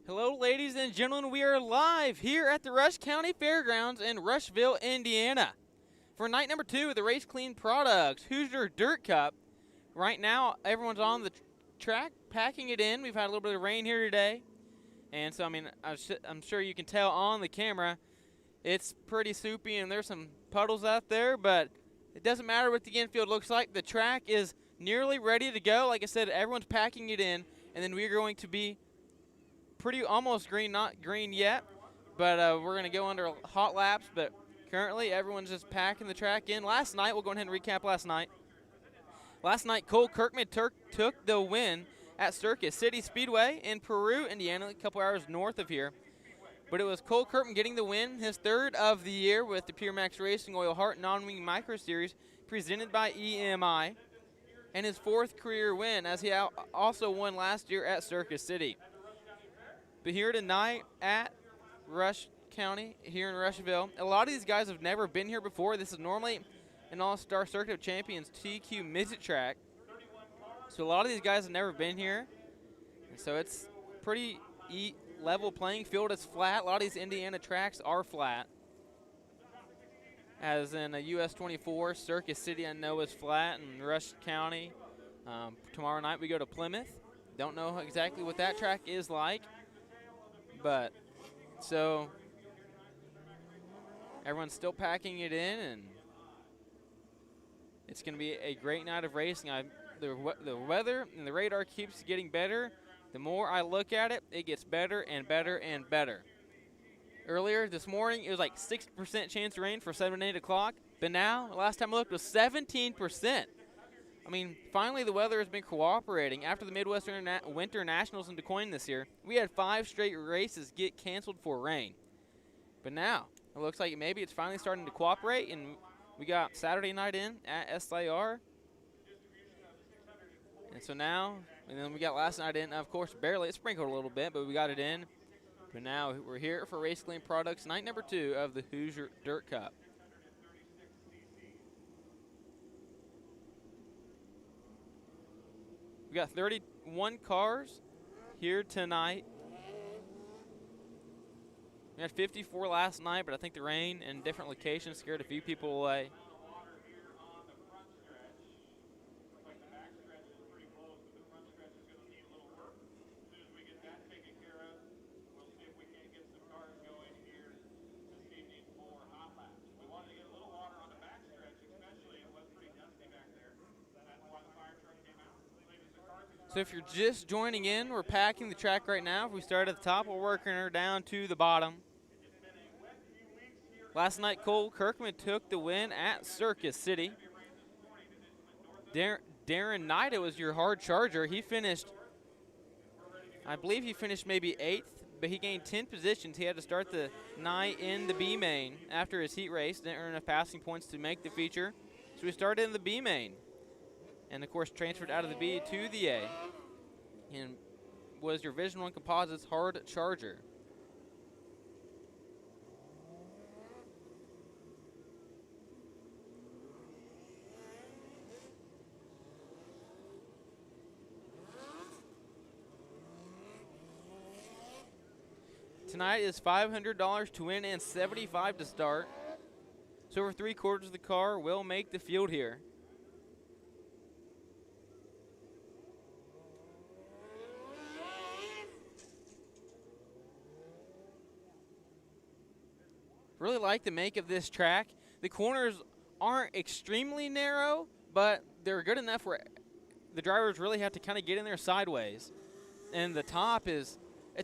Hello, ladies and gentlemen. We are live here at the Rush County Fairgrounds in Rushville, Indiana, for night number 2 of the Race Clean Products Hoosier Dirt Cup. Right now, everyone's on the track packing it in. We've had a little bit of rain here today, and so I'm sure you can tell on the camera it's pretty soupy and there's some puddles out there, but it doesn't matter what the infield looks like. The track is nearly ready to go. Like I said, everyone's packing it in, and then we're going to be almost green, not green yet, but we're going to go under hot laps. But currently everyone's just packing the track in. Last night, we'll go ahead and recap last night. Last night, Cole Kirkman took the win at Circus City Speedway in Peru, Indiana, a couple hours north of here. But it was Cole Kirkman getting the win, his third of the year with the PureMax Racing Oil HART Non-Wing Micro Series presented by EMI, and his fourth career win, as he also won last year at Circus City. But here tonight at Rush County, here in Rushville, a lot of these guys have never been here before. This is normally an All-Star Circuit of Champions TQ Midget track. So a lot of these guys have never been here. And so it's pretty level playing field. It's flat. A lot of these Indiana tracks are flat. As in a US 24, Circus City I know is flat, and Rush County. Tomorrow night we go to Plymouth. Don't know exactly what that track is like. But so everyone's still packing it in, and it's going to be a great night of racing. The weather and the radar keeps getting better. The more I look at it, it gets better and better and better. Earlier this morning, it was like 6% chance of rain for 7 and 8 o'clock. But now, last time I looked, it was 17%. I mean, finally the weather has been cooperating. After the Midwestern Winter Nationals in DuQuoin this year, we had 5 straight races get canceled for rain. But now, it looks like maybe it's finally starting to cooperate, and we got Saturday night in at SIR. And so now, and then we got last night in, of course, barely. It sprinkled a little bit, but we got it in. But now we're here for Race Clean Products, night number 2 of the Hoosier Dirt Cup. We got 31 cars here tonight. We had 54 last night, but I think the rain and different locations scared a few people away. So if you're just joining in, we're packing the track right now. If we start at the top, we're working her down to the bottom. Last night, Cole Kirkman took the win at Circus City. Darren Nida was your hard charger. He finished, I believe he finished maybe 8th, but he gained 10 positions. He had to start the night in the B main after his heat race. Didn't earn enough passing points to make the feature. So he started in the B main. And, of course, transferred out of the B to the A. And was your Vision 1 Composites hard charger. Tonight is $500 to win and $75 to start. So over 3/4 of the car will make the field here. Really like the make of this track. The corners aren't extremely narrow, but they're good enough where the drivers really have to kind of get in there sideways. And the top it's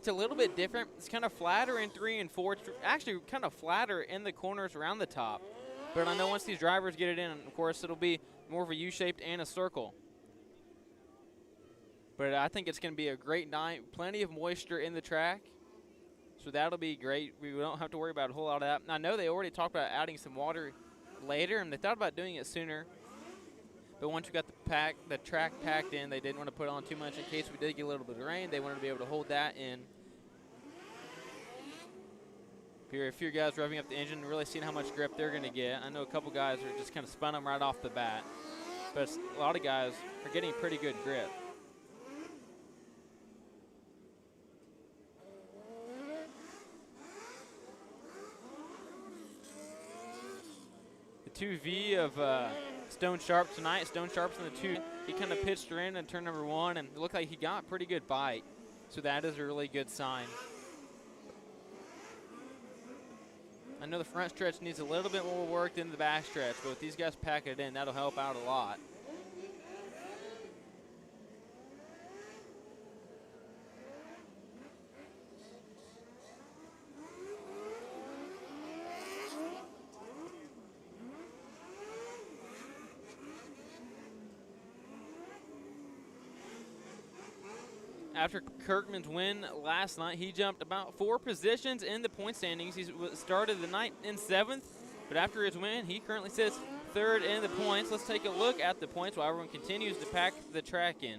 a little bit different. It's kind of flatter in 3 and 4. It's actually kind of flatter in the corners around the top. But I know once these drivers get it in, of course, it'll be more of a U-shaped and a circle. But I think it's going to be a great night. Plenty of moisture in the track. So that'll be great. We don't have to worry about a whole lot of that. I know they already talked about adding some water later, and they thought about doing it sooner. But once we got the track packed in, they didn't want to put on too much in case we did get a little bit of rain. They wanted to be able to hold that in. Here, a few guys revving up the engine, really seeing how much grip they're going to get. I know a couple guys are just kind of spun them right off the bat. But a lot of guys are getting pretty good grip. 2V of Stone Sharp tonight. Stone Sharp's in the 2. He kind of pitched her in turn number 1, and it looked like he got a pretty good bite. So that is a really good sign. I know the front stretch needs a little bit more work than the back stretch, but with these guys packing it in, that'll help out a lot. After Kirkman's win last night, he jumped about 4 positions in the point standings. He started the night in 7th, but after his win, he currently sits 3rd in the points. Let's take a look at the points while everyone continues to pack the track in.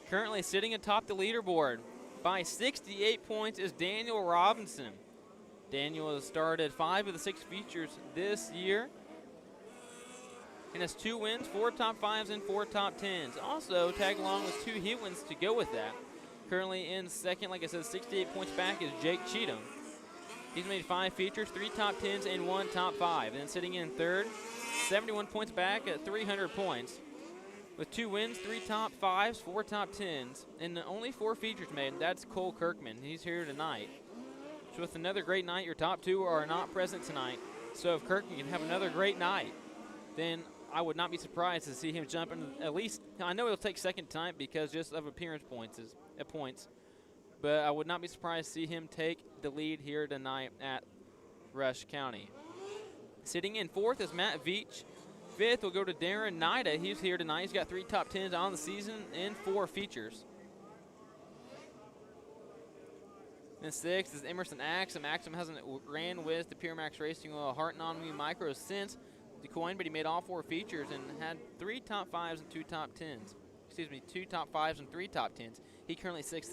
Currently sitting atop the leaderboard by 68 points is Daniel Robinson. Daniel has started 5 of the 6 features this year and has 2 wins, 4 top 5s, and 4 top 10s. Also, tag along with 2 hit wins to go with that. Currently in 2nd, like I said, 68 points back is Jake Cheatham. He's made 5 features, 3 top 10s, and 1 top 5. And then sitting in 3rd, 71 points back at 300 points. With 2 wins, 3 top 5s, 4 top 10s, and only 4 features made. That's Cole Kirkman. He's here tonight. So with another great night, your top 2 are not present tonight. So if Kirkman can have another great night, then I would not be surprised to see him jump in at least. I know he'll take 2nd tonight because just of appearance points, but I would not be surprised to see him take the lead here tonight at Rush County. Sitting in 4th is Matt Veach. 5th will go to Darren Nida. He's here tonight. He's got 3 top 10s on the season and 4 features. Then 6th is Emerson Axum. Axum hasn't ran with the PureMax Racing Oil HART non-wing micros since the coin, but he made all 4 features and had 3 top 5s and 2 top 10s. Excuse me, 2 top 5s and 3 top 10s. He currently sits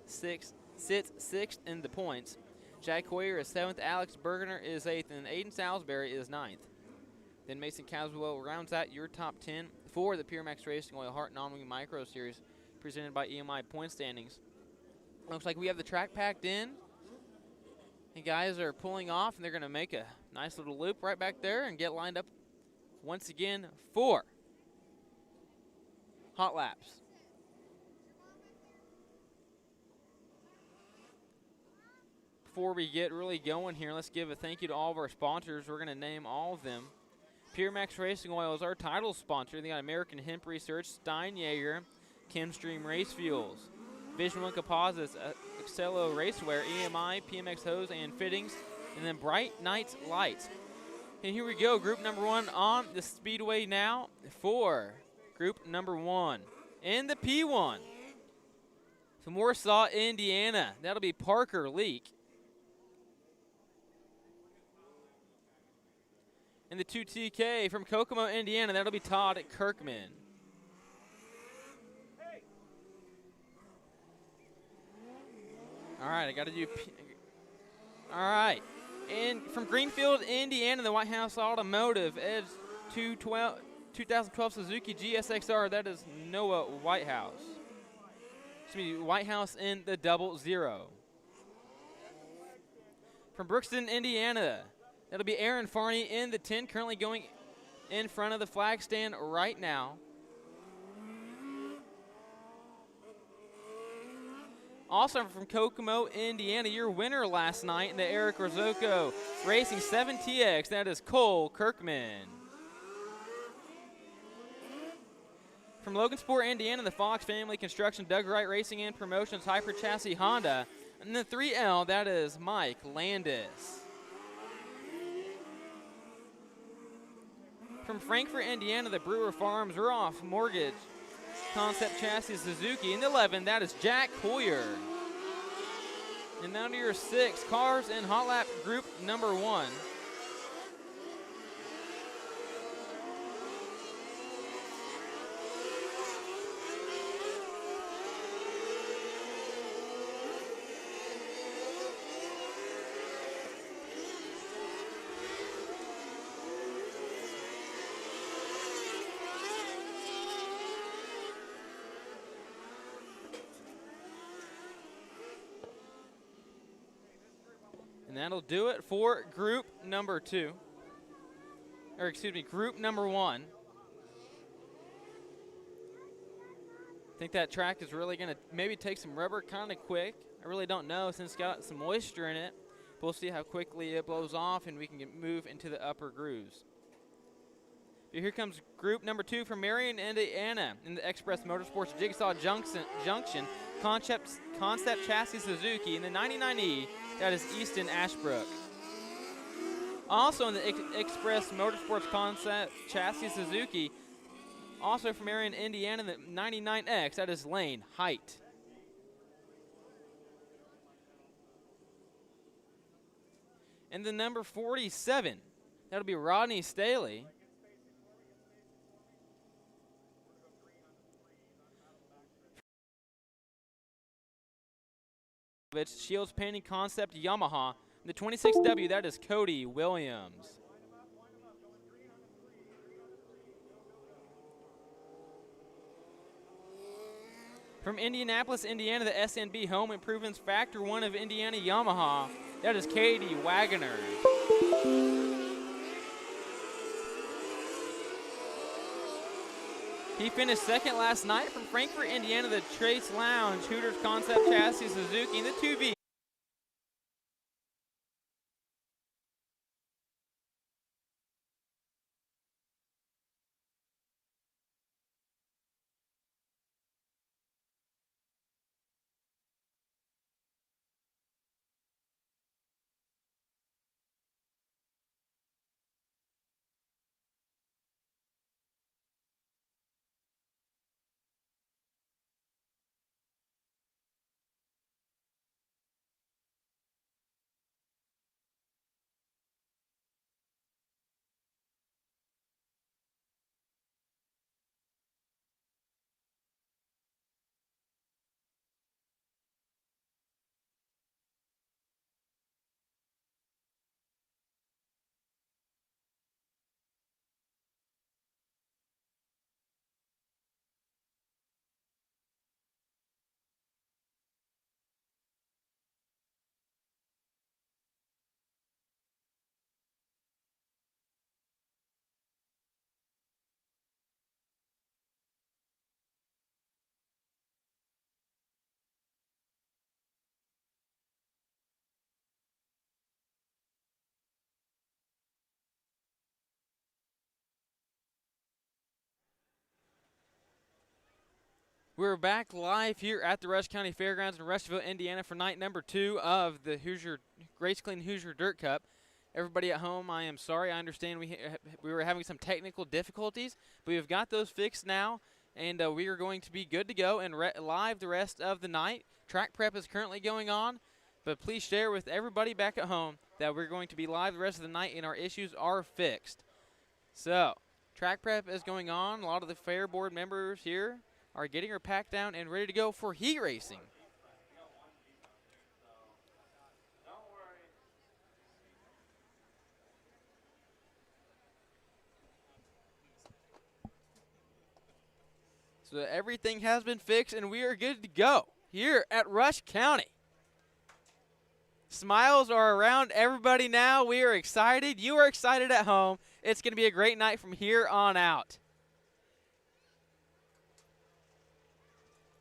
6th in the points. Jack Hoyer is 7th, Alex Bergener is 8th, and Aiden Salisbury is 9th. Then Mason Caswell rounds out your top 10 for the PureMax Racing Oil HART non-wing micro series presented by EMI Point Standings. Looks like we have the track packed in. The guys are pulling off, and they're going to make a nice little loop right back there and get lined up once again for hot laps. Before we get really going here, let's give a thank you to all of our sponsors. We're going to name all of them. PureMax Racing Oil is our title sponsor. They got American Hemp Research, Stein Jaeger, Chemstream Race Fuels, Vision One Composites, Excello Racewear, EMI, PMX Hose and Fittings, and then Bright Nights Lights. And here we go, group number 1 on the speedway now for group number 1 in the P1. From Warsaw, Indiana, that'll be Parker Leak. In the 2TK from Kokomo, Indiana, that'll be Todd Kirkman. All right, I got to do. All right. And from Greenfield, Indiana, the White House Automotive, Edge 2012 Suzuki GSXR, that is Noah Whitehouse. Excuse me, Whitehouse in the 00. From Brookston, Indiana, that'll be Aaron Farney in the 10, currently going in front of the flag stand right now. Also from Kokomo, Indiana, your winner last night in the Eric Rozzocco Racing 7TX, that is Cole Kirkman. From Logansport, Indiana, the Fox Family Construction, Doug Wright Racing and Promotions, Hyper Chassis Honda. And the 3L, that is Mike Landis. From Frankfort, Indiana, the Brewer Farms Roth Mortgage Concept Chassis Suzuki. In the 11, that is Jack Hoyer. And now to your 6 cars in Hot Lap Group number 1. And that'll do it for group number 2. Or excuse me, group number 1. I think that track is really going to maybe take some rubber kind of quick. I really don't know since it's got some moisture in it. But we'll see how quickly it blows off and we can move into the upper grooves. Here comes group number 2 from Marion, Indiana in the Express Motorsports Jigsaw Junction Concept Chassis Suzuki in the 99E. That is Easton Ashbrook. Also in the Express Motorsports Concept Chassis Suzuki, also from Marion, Indiana, the 99X. That is Lane Height. And the number 47, that'll be Rodney Staley. Shields Painting Concept Yamaha. The 26W, that is Cody Williams. From Indianapolis, Indiana, the SNB Home Improvements Factor 1 of Indiana Yamaha, that is Katie Wagoner. He finished second last night from Frankfort, Indiana, the Trace Lounge Hooters Concept Chassis Suzuki in the 2V. We're back live here at the Rush County Fairgrounds in Rushville, Indiana for night number 2 of the Hoosier Grace Clean Hoosier Dirt Cup. Everybody at home, I am sorry. I understand we were having some technical difficulties, but we've got those fixed now, and we are going to be good to go and live the rest of the night. Track prep is currently going on, but please share with everybody back at home that we're going to be live the rest of the night and our issues are fixed. So, track prep is going on. A lot of the fair board members here are getting her packed down and ready to go for heat racing. So everything has been fixed and we are good to go here at Rush County. Smiles are around everybody now. We are excited. You are excited at home. It's going to be a great night from here on out.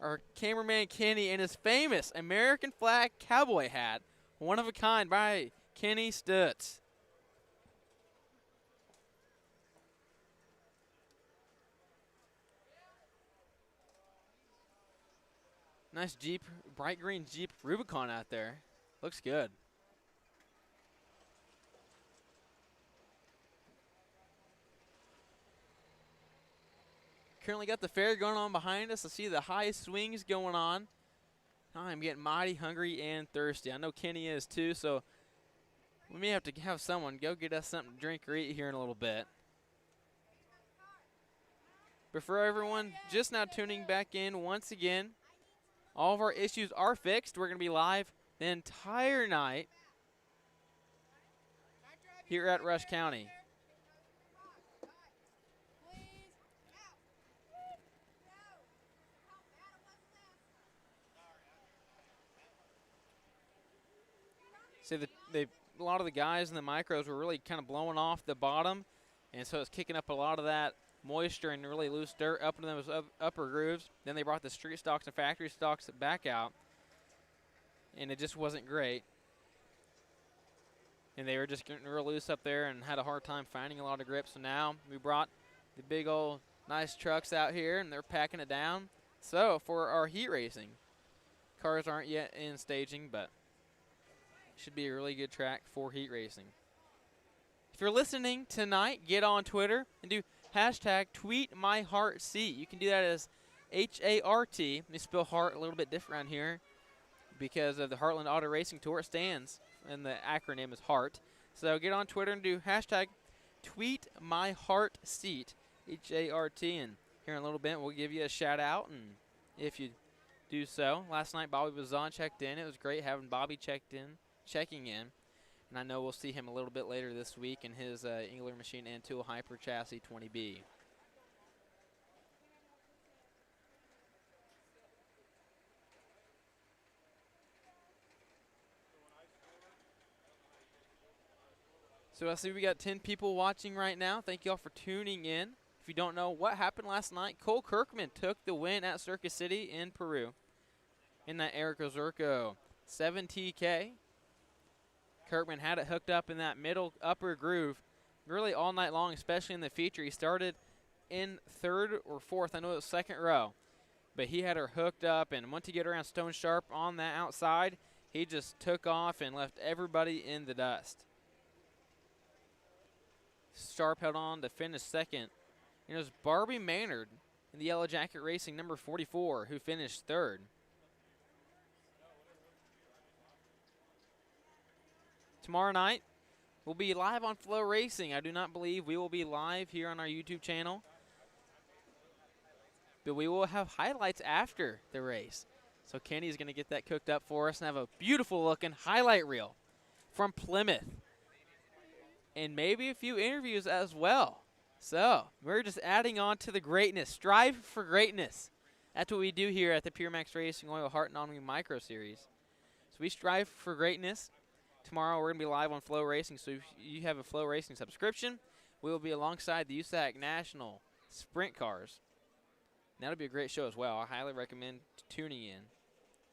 Our cameraman Kenny in his famous American flag cowboy hat, one of a kind by Kenny Stutz. Nice Jeep, bright green Jeep Rubicon out there. Looks good. Currently got the fair going on behind us. I see the high swings going on. I'm getting mighty hungry and thirsty. I know Kenny is too, so we may have to have someone go get us something to drink or eat here in a little bit. But for everyone just now tuning back in once again, all of our issues are fixed. We're going to be live the entire night here at Rush County. So they a lot of the guys in the micros were really kind of blowing off the bottom, and so it's kicking up a lot of that moisture and really loose dirt up into those upper grooves. Then they brought the street stocks and factory stocks back out, and it just wasn't great. And they were just getting real loose up there and had a hard time finding a lot of grip. So now we brought the big old nice trucks out here, and they're packing it down. So for our heat racing, cars aren't yet in staging, but should be a really good track for heat racing. If you're listening tonight, get on Twitter and do hashtag #TweetMyHeartSeat. You can do that as HART. Let me spell heart a little bit different around here because of the Heartland Auto Racing Tour. It stands, and the acronym is HART. So get on Twitter and do hashtag #TweetMyHeartSeat, HART. And here in a little bit, we'll give you a shout out. And if you do so, last night Bobby Bazan checked in. It was great having Bobby checking in. And I know we'll see him a little bit later this week in his Engler Machine and Tool Hyper Chassis 20B. So I see we got 10 people watching right now. Thank you all for tuning in. If you don't know what happened last night, Cole Kirkman took the win at Circus City in Peru in that Erico Zerko 7TK. Kirkman had it hooked up in that middle upper groove really all night long, especially in the feature. He started in third or fourth. I know it was second row. But he had her hooked up, and once he get around Stone Sharp on that outside, he just took off and left everybody in the dust. Sharp held on to finish second. And it was Barbie Maynard in the Yellow Jacket Racing number 44 who finished third. Tomorrow night, we'll be live on Flow Racing. I do not believe we will be live here on our YouTube channel, but we will have highlights after the race. So Kenny's going to get that cooked up for us and have a beautiful looking highlight reel from Plymouth. And maybe a few interviews as well. So we're just adding on to the greatness. Strive for greatness. That's what we do here at the PureMax Racing Oil HART and OnWing Micro Series. So we strive for greatness. Tomorrow we're going to be live on Flow Racing, so if you have a Flow Racing subscription, we will be alongside the USAC National Sprint Cars. And that'll be a great show as well. I highly recommend tuning in.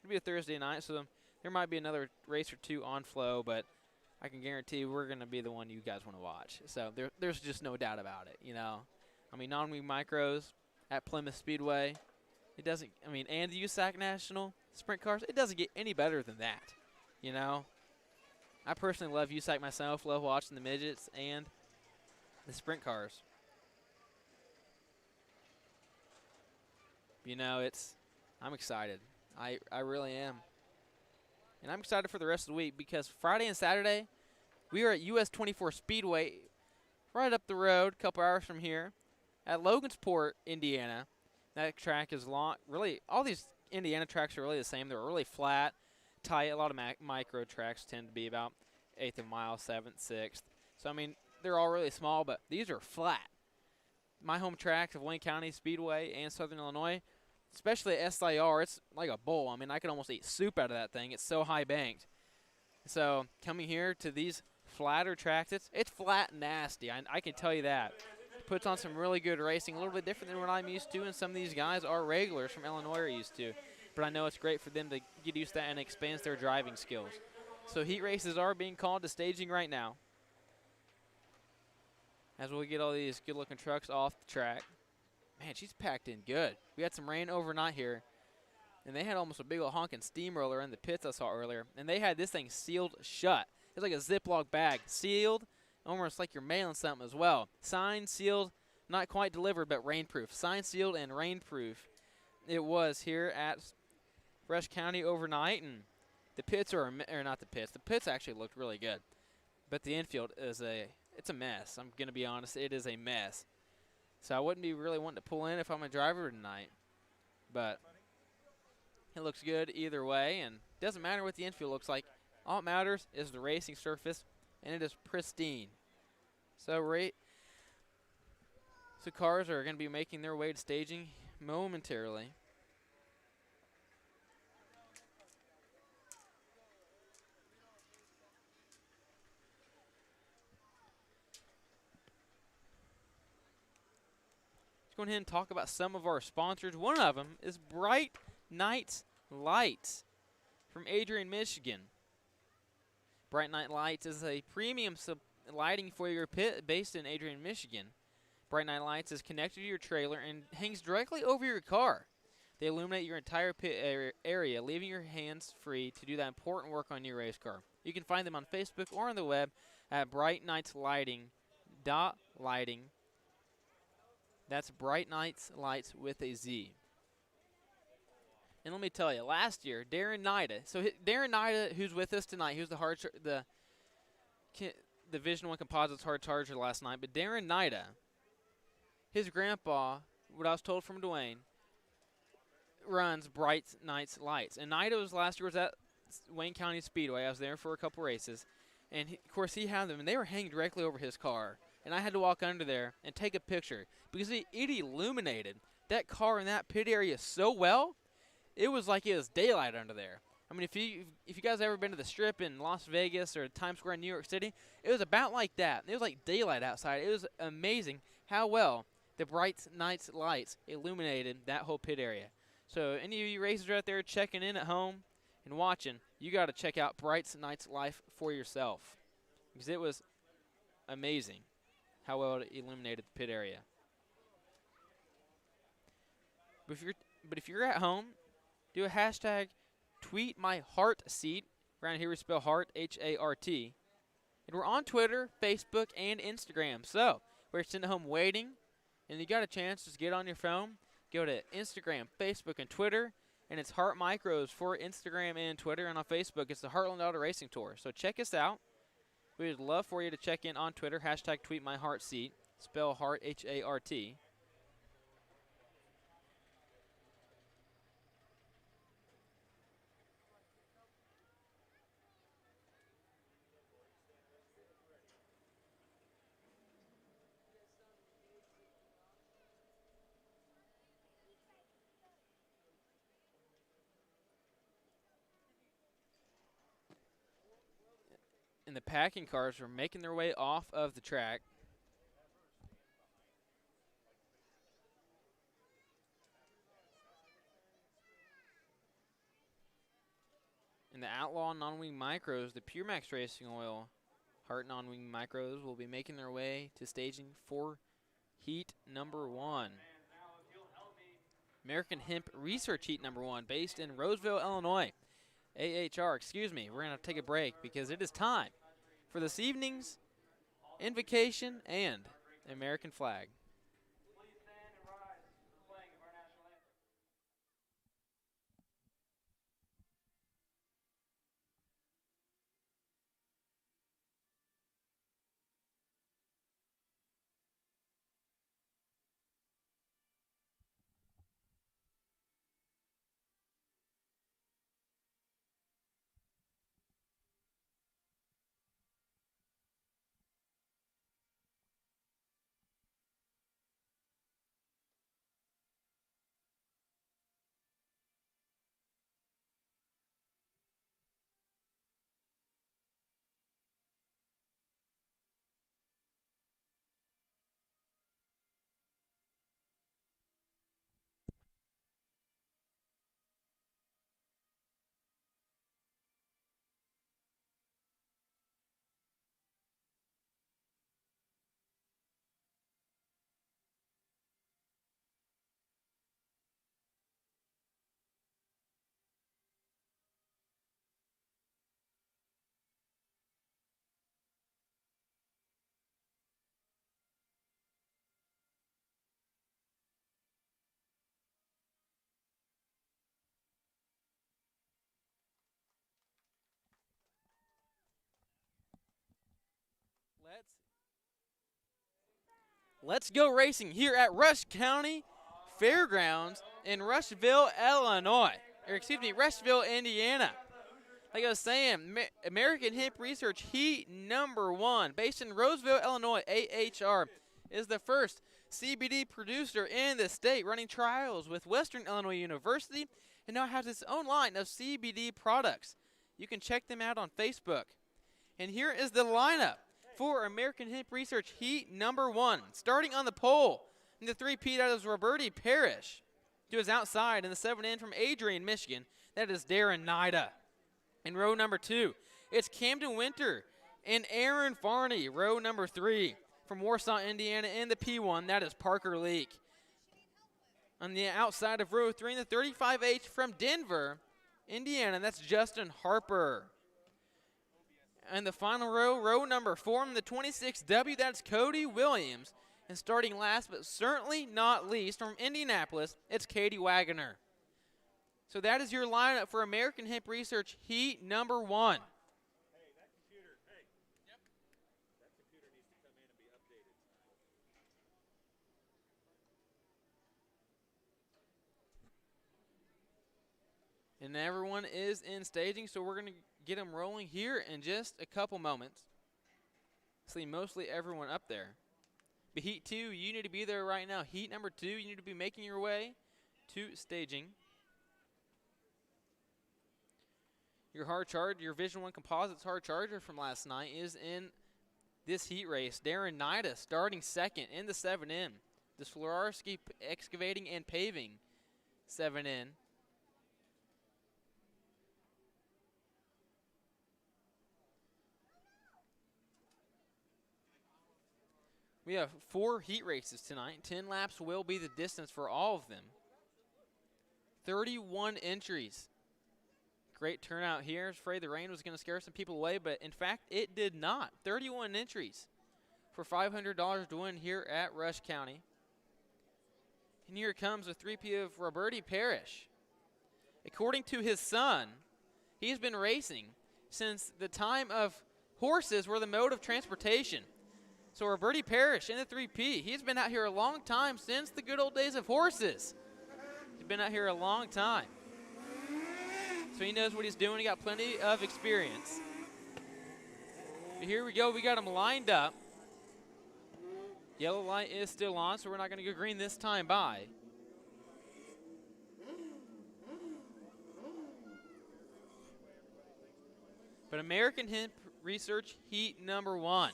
It'll be a Thursday night, so there might be another race or two on Flow, but I can guarantee we're going to be the one you guys want to watch. So there's just no doubt about it, you know. I mean, OnWing Micros at Plymouth Speedway, it doesn't, I mean, and the USAC National Sprint Cars, it doesn't get any better than that, you know. I personally love USAC myself, love watching the midgets and the sprint cars. You know, I'm excited. I really am. And I'm excited for the rest of the week because Friday and Saturday, we are at US 24 Speedway right up the road, a couple hours from here, at Logansport, Indiana. That track is long. Really, all these Indiana tracks are really the same. They're really flat, tight. A lot of micro tracks tend to be about 1/8 of a mile, 7th, 6th. So, I mean, they're all really small, but these are flat. My home tracks of Wayne County Speedway and Southern Illinois, especially at SIR, it's like a bowl. I mean, I could almost eat soup out of that thing. It's so high banked. So, coming here to these flatter tracks, it's flat and nasty. I can tell you that. It puts on some really good racing, a little bit different than what I'm used to, and some of these guys are regulars from Illinois are used to. But I know it's great for them to get used to that and expands their driving skills. So heat races are being called to staging right now, as we get all these good-looking trucks off the track. Man, she's packed in good. We had some rain overnight here, and they had almost a big old honking steamroller in the pits I saw earlier, and they had this thing sealed shut. It's like a Ziploc bag, sealed, almost like you're mailing something as well. Signed, sealed, not quite delivered, but rainproof. Signed, sealed, and rainproof. It was here at Rush County overnight, and the pits or not the pits. The pits actually looked really good, but the infield is it's a mess. I'm gonna be honest, it is a mess. So I wouldn't be really wanting to pull in if I'm a driver tonight, but it looks good either way, and it doesn't matter what the infield looks like. All that matters is the racing surface, and it is pristine. So cars are gonna be making their way to staging momentarily. go ahead and talk about some of our sponsors. One of them is Bright Night Lights from Adrian, Michigan. Bright Night Lights is a premium lighting for your pit based in Adrian, Michigan. Bright Night Lights is connected to your trailer and hangs directly over your car. They illuminate your entire pit area, leaving your hands free to do that important work on your race car. You can find them on Facebook or on the web at brightnightslighting.lighting. That's Bright Nights Lights with a Z. And let me tell you, last year, Darren Nida. So Darren Nida, who's with us tonight, he was the Division 1 Composites hard charger last night. But Darren Nida, his grandpa, what I was told from Dwayne, runs Bright Nights Lights. And Nida last year was at Wayne County Speedway. I was there for a couple races. And, of course, he had them, and they were hanging directly over his car. And I had to walk under there and take a picture because it illuminated that car in that pit area so well, it was like it was daylight under there. I mean, if you guys ever been to the Strip in Las Vegas or Times Square in New York City, it was about like that. It was like daylight outside. It was amazing how well the Bright Nights Lights illuminated that whole pit area. So any of you racers out there checking in at home and watching, you got to check out Bright Nights Life for yourself because it was amazing how well it illuminated the pit area. But if you're at home, do a hashtag tweet my HART seat. Around here we spell HART, H-A-R-T. And we're on Twitter, Facebook, and Instagram. So we're sitting at home waiting, and you got a chance, just get on your phone, go to Instagram, Facebook, and Twitter, and it's HART Micros for Instagram and Twitter, and on Facebook it's the Heartland Auto Racing Tour. So check us out. We would love for you to check in on Twitter, hashtag tweet my HART seat, spell HART, H-A-R-T. And the packing cars were making their way off of the track. And the Outlaw Non-Wing Micros, the PureMax Racing Oil HART Non-Wing Micros, will be making their way to staging for heat number 1. American Hemp Research Heat number 1, based in Roseville, Illinois. AHR, excuse me. We're going to take a break because it is time for this evening's invocation and American flag. Please stand and rise for the playing of our national anthem. Let's go racing here at Rush County Fairgrounds in Rushville, Illinois. Or excuse me, Rushville, Indiana. Like I was saying, American Hemp Research Heat number 1, based in Roseville, Illinois. AHR is the first CBD producer in the state, running trials with Western Illinois University, and now has its own line of CBD products. You can check them out on Facebook. And here is the lineup for American Hemp Research Heat number 1. Starting on the pole, In the 3P, that is Roberti Parrish. To his outside in the 7N from Adrian, Michigan, that is Darren Nida. In row number 2, it's Camden Winter and Aaron Farney. Row number 3 from Warsaw, Indiana, in the P1, that is Parker Leak. On the outside of row 3 in the 35H from Denver, Indiana, that's Justin Harper. And the final row, row number 4 in the 26W, that's Cody Williams. And starting last but certainly not least from Indianapolis, it's Katie Wagoner. So that is your lineup for American Hemp Research Heat number 1. And everyone is in staging, so we're going to get them rolling here in just a couple moments. See mostly everyone up there. But Heat 2, you need to be there right now. Heat number 2, you need to be making your way to staging. Your hard charge, your Vision 1 Composites hard charger from last night is in this heat race. Darren Nida starting second in the 7N. The Swarovski Excavating and Paving 7N. We have 4 heat races tonight. 10 laps will be the distance for all of them. 31 entries. Great turnout here. I was afraid the rain was going to scare some people away, but in fact, it did not. 31 entries for $500 to win here at Rush County. And here comes a 3P of Roberti Parrish. According to his son, he's been racing since the time of horses were the mode of transportation. So Roberti Parrish in the 3P, he's been out here a long time since the good old days of horses. He's been out here a long time. So he knows what he's doing. He got plenty of experience. But here we go. We got him lined up. Yellow light is still on, so we're not going to go green this time by. But American Hemp Research Heat number 1.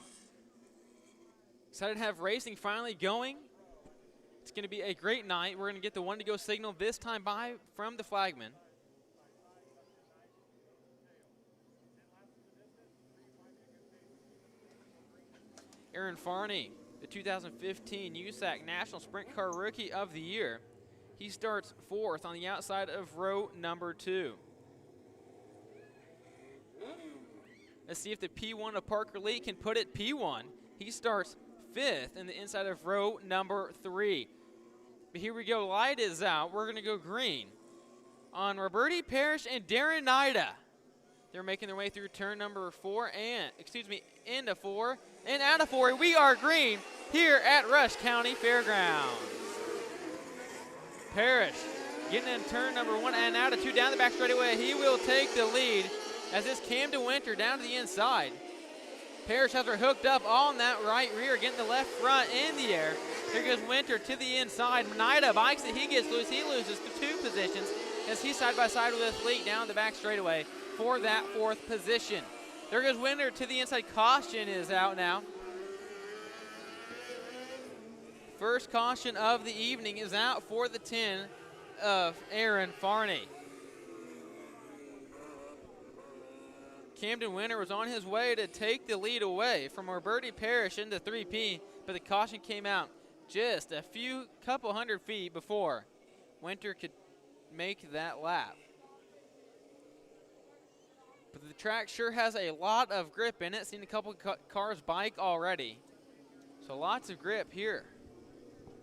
Excited to have racing finally going. It's going to be a great night. We're going to get the one to go signal this time by from the flagman. Aaron Farney, the 2015 USAC National Sprint Car Rookie of the Year. He starts 4th on the outside of row number 2. Let's see if the P1 of Parker Lee can put it P1. He starts 5th in the inside of row number 3. But here we go. Light is out. We're going to go green on Roberti Parrish and Darren Nida. They're making their way through turn number 4 and, into 4 and out of 4. We are green here at Rush County Fairgrounds. Parrish getting in turn number 1 and out of 2 down the back straightaway. He will take the lead as this Camden Winter down to the inside. Parrish has her hooked up on that right rear, getting the left front in the air. Here goes Winter to the inside. Nida bikes it. He gets loose. He loses 2 positions as he's side by side with Fleet down the back straightaway for that 4th position. There goes Winter to the inside. Caution is out now. First caution of the evening is out for the 10 of Aaron Farney. Camden Winter was on his way to take the lead away from Roberti Parrish into 3P, but the caution came out just a couple hundred feet before Winter could make that lap. But the track sure has a lot of grip in it. Seen a couple cars bike already. So lots of grip here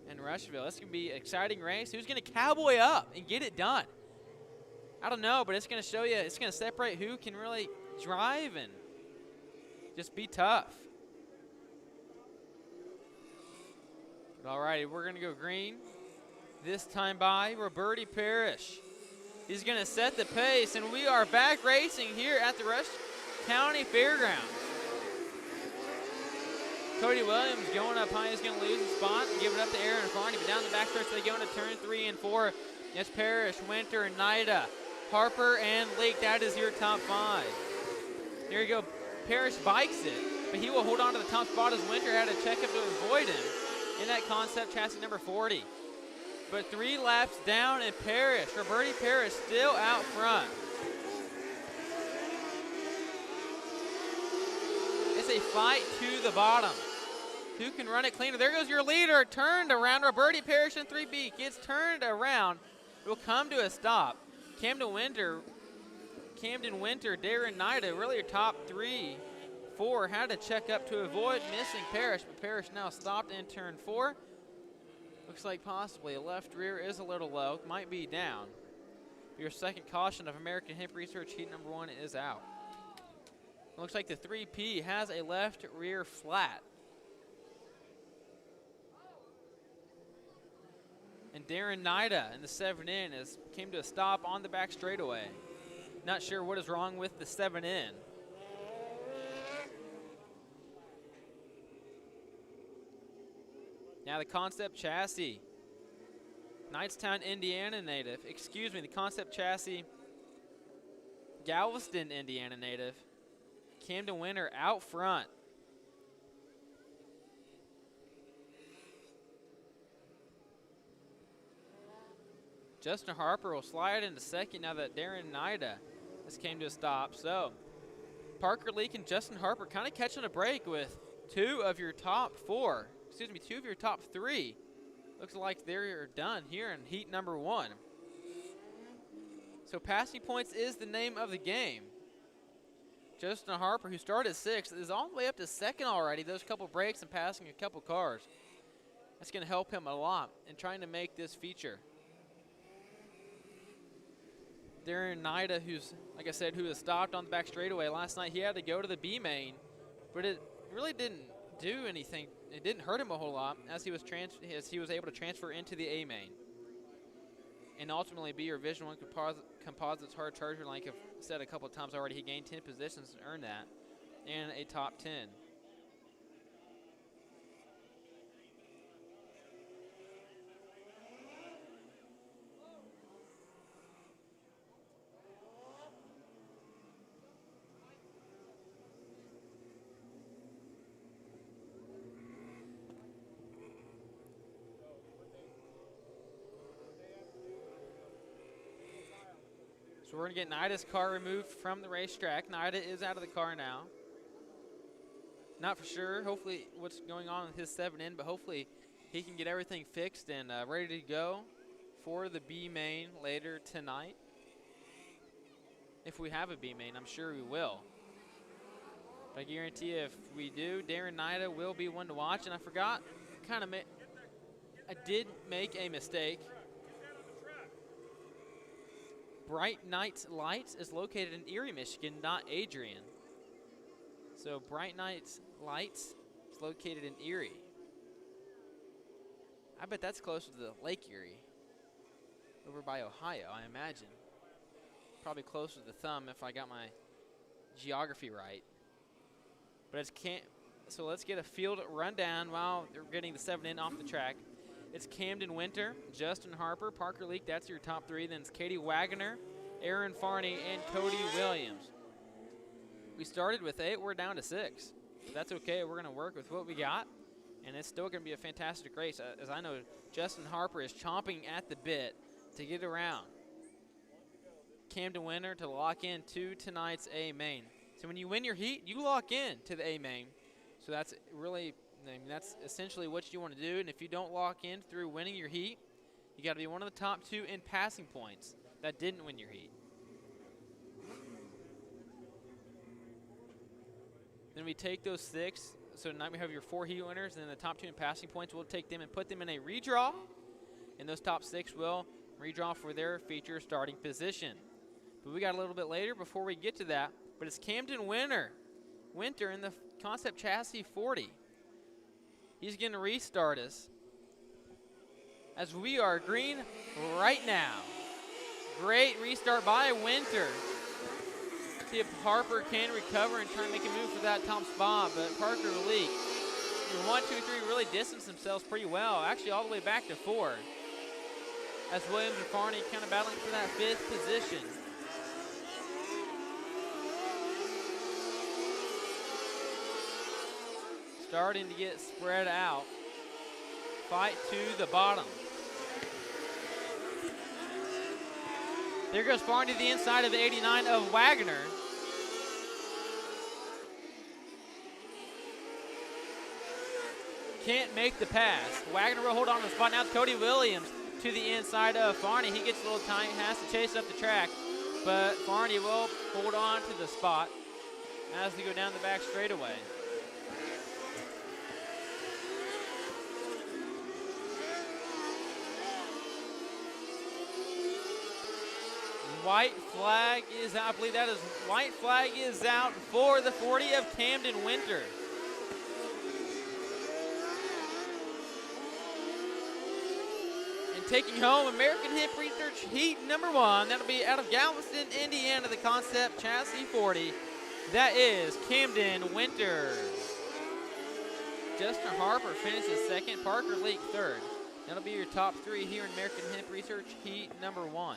in Rushville. This is going to be an exciting race. Who's going to cowboy up and get it done? I don't know, but it's going to show you, it's going to separate who can really drive and just be tough. But all righty, we're going to go green. This time by Roberti Parrish. He's going to set the pace, and we are back racing here at the Rush County Fairgrounds. Cody Williams going up high. He's going to lose the spot and give it up to Aaron Farney. But down the back stretch, they go into turn 3 and 4. It's Parrish, Winter, Nida, Harper, and Lake. That is your top 5. There you go. Parrish bikes it, but he will hold on to the top spot as Winter had to check up to avoid him. in that concept chassis number 40. But 3 laps down and Parrish, Roberti Parrish still out front. It's a fight to the bottom. Who can run it cleaner? There goes your leader, turned around. Roberti Parrish in 3B gets turned around. It will come to a stop. Camden Winter, Darren Nida, really your top 3, 4 had to check up to avoid missing Parrish, but Parrish now stopped in turn 4. Looks like possibly a left rear is a little low, might be down. Your second caution of American Hemp Research heat number 1 is out. Looks like the 3P has a left rear flat. And Darren Nida in the 7N came to a stop on the back straightaway. Not sure what is wrong with the 7N. Now the concept chassis. Knightstown, Indiana native. Excuse me, the concept chassis. Galveston, Indiana native. Camden Winter out front. Justin Harper will slide into second now that Darren Nida has came to a stop. So Parker Leak and Justin Harper kind of catching a break with 2 of your top 4. Excuse me, 2 of your top 3. Looks like they're done here in heat number 1. So passing points is the name of the game. Justin Harper, who started 6th, is all the way up to 2nd already. Those couple breaks and passing a couple cars. That's going to help him a lot in trying to make this feature. Darren Nida, who's, like I said, who has stopped on the back straightaway last night, he had to go to the B main, but it really didn't do anything. It didn't hurt him a whole lot as he was able to transfer into the A main and ultimately be your Vision 1 Composites hard charger. Like I've said a couple of times already, he gained 10 positions and earned that and a top 10. So we're going to get Nida's car removed from the racetrack. Nida is out of the car now. Not for sure, hopefully, what's going on with his 7N, but hopefully he can get everything fixed and ready to go for the B main later tonight. If we have a B main, I'm sure we will. But I guarantee you if we do, Darren Nida will be one to watch. And I forgot, I did make a mistake. Bright Nights Lights is located in Erie, Michigan, not Adrian. So Bright Nights Lights is located in Erie. I bet that's closer to the Lake Erie, over by Ohio, I imagine. Probably closer to the Thumb if I got my geography right. But so let's get a field rundown while they're getting the 7N off the track. It's Camden Winter, Justin Harper, Parker Leak, that's your top 3. Then it's Katie Wagoner, Aaron Farney, and Cody Williams. We started with 8, we're down to 6. But that's okay, we're going to work with what we got, and it's still going to be a fantastic race. As I know, Justin Harper is chomping at the bit to get around Camden Winter to lock in to tonight's A main. So when you win your heat, you lock in to the A main. So that's really, that's essentially what you want to do. And if you don't lock in through winning your heat, you got to be one of the top 2 in passing points that didn't win your heat. Then we take those 6. So tonight we have your 4 heat winners, and then the top 2 in passing points. We'll take them and put them in a redraw, and those top 6 will redraw for their feature starting position. But we got a little bit later before we get to that. But it's Camden Winter in the Concept Chassis 40. He's going to restart us as we are green right now. Great restart by Winter. See if Harper can recover and try and make a move for that top spot. But Parker Leak, 1, 2, 3 really distanced themselves pretty well. Actually all the way back to 4. As Williams and Farney kind of battling for that 5th position. Starting to get spread out. fight to the bottom. There goes Farney to the inside of the 89 of Wagner. Can't make the pass. Wagner will hold on to the spot. Now it's Cody Williams to the inside of Farney. He gets a little tight, has to chase up the track, but Farney will hold on to the spot as they go down the back straightaway. White flag is out. I believe that is white flag is out for the 40 of Camden Winter. And taking home American Hip Research Heat number 1. That'll be out of Galveston, Indiana, the Concept Chassis 40. That is Camden Winter. Justin Harper finishes second. Parker Leake third. That'll be your top 3 here in American Hip Research Heat number 1.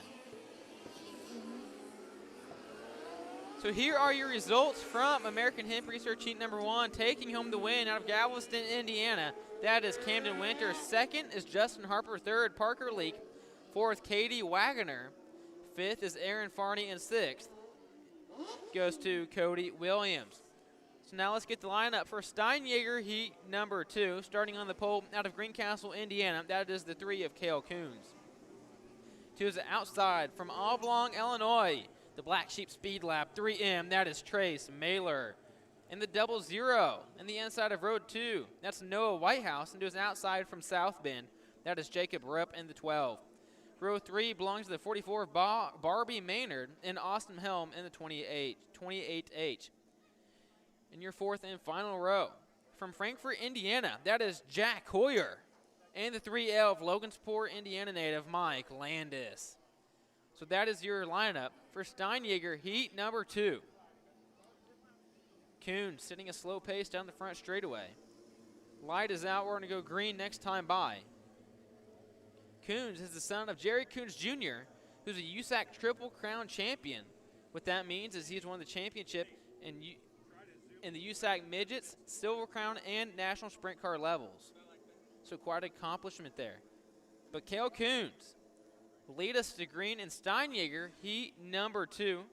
So here are your results from American Hemp Research Heat number 1, taking home the win out of Galveston, Indiana. That is Camden Winter. Second is Justin Harper. Third, Parker Leake. Fourth, Katie Wagner. Fifth is Aaron Farney. And sixth goes to Cody Williams. So now let's get the lineup for Steinjager Heat number 2, starting on the pole out of Greencastle, Indiana. That is the 3 of Cale Coons. 2 is outside from Oblong, Illinois. The Black Sheep Speed Lab 3M, that is Trace Mailer. And the 00 in the inside of road 2, that's Noah Whitehouse, and to his outside from South Bend, that is Jacob Rupp in the 12. Row 3 belongs to the 44 of Barbie Maynard and Austin Helm in the 28H. In your fourth and final row, from Frankfort, Indiana, that is Jack Hoyer. And the 3L of Logansport, Indiana native Mike Landis. So that is your lineup for Steinjager Heat number 2. Coons sitting a slow pace down the front straightaway. Light is out. We're going to go green next time by. Coons is the son of Jerry Coons Jr., who's a USAC Triple Crown champion. What that means is he's won the championship in the USAC Midgets, Silver Crown, and National Sprint Car levels. So quite an accomplishment there. But Cale Coons lead us to green in Steinjager Heat number 2.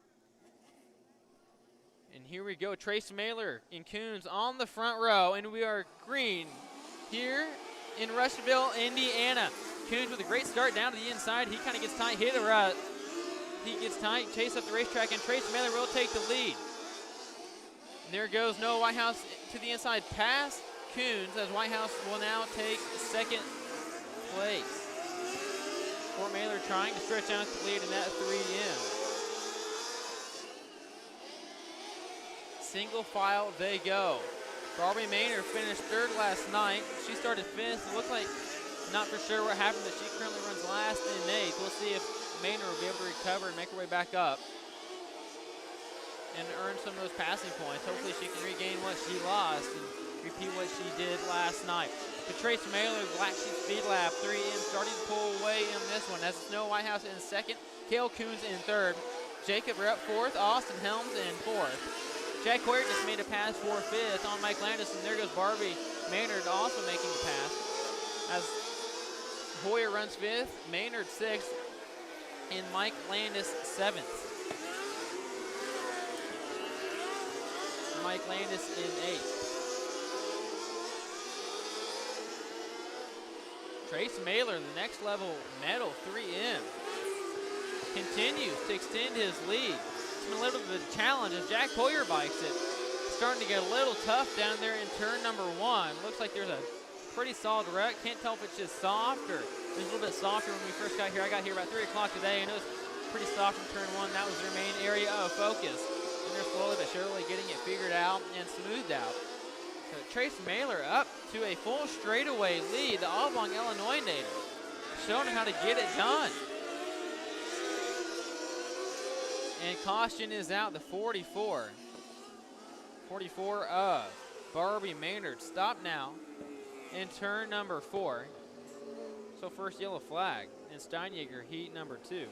And here we go, Trace Mailer and Coons on the front row, and we are green here in Rushville, Indiana. Coons with a great start down to the inside. He kind of gets tight, hit a rut. He gets tight, chase up the racetrack, and Trace Mailer will take the lead. And there goes Noah Whitehouse to the inside past Coons, as Whitehouse will now take second place. Fort Mailer trying to stretch out the lead in that 3M. Single file they go. Barbie Maynard finished third last night. She started fifth. Looks like not for sure what happened, but she currently runs last in eighth. We'll see if Maynard will be able to recover and make her way back up and earn some of those passing points. Hopefully she can regain what she lost and repeat what she did last night. Trace Mailer, Black Sheep Speed Lab 3M starting to pull away in this one. That's Snow Whitehouse in second, Cale Coons in third, Jacob Rupp fourth, Austin Helms in fourth. Jack Hoyer just made a pass for fifth on Mike Landis, and there goes Barbie Maynard also making the pass. As Hoyer runs fifth, Maynard sixth, and Mike Landis seventh. Mike Landis in eighth. Trace Mailer, the next level medal 3M, continues to extend his lead. It's been a little bit of a challenge as Jack Hoyer bikes it. Starting to get a little tough down there in turn number 1. Looks like there's a pretty solid wreck. Can't tell if it's just soft or it was a little bit softer when we first got here. I got here about 3 o'clock today, and it was pretty soft in turn 1. That was their main area of focus. And they're slowly but surely getting it figured out and smoothed out. So Trace Mailer up to a full straightaway lead. The Oblong, Illinois native showing how to get it done. And caution is out, the 44. 44 of Barbie Maynard. Stop now in turn number 4. So first yellow flag in Steinjager Heat number 2.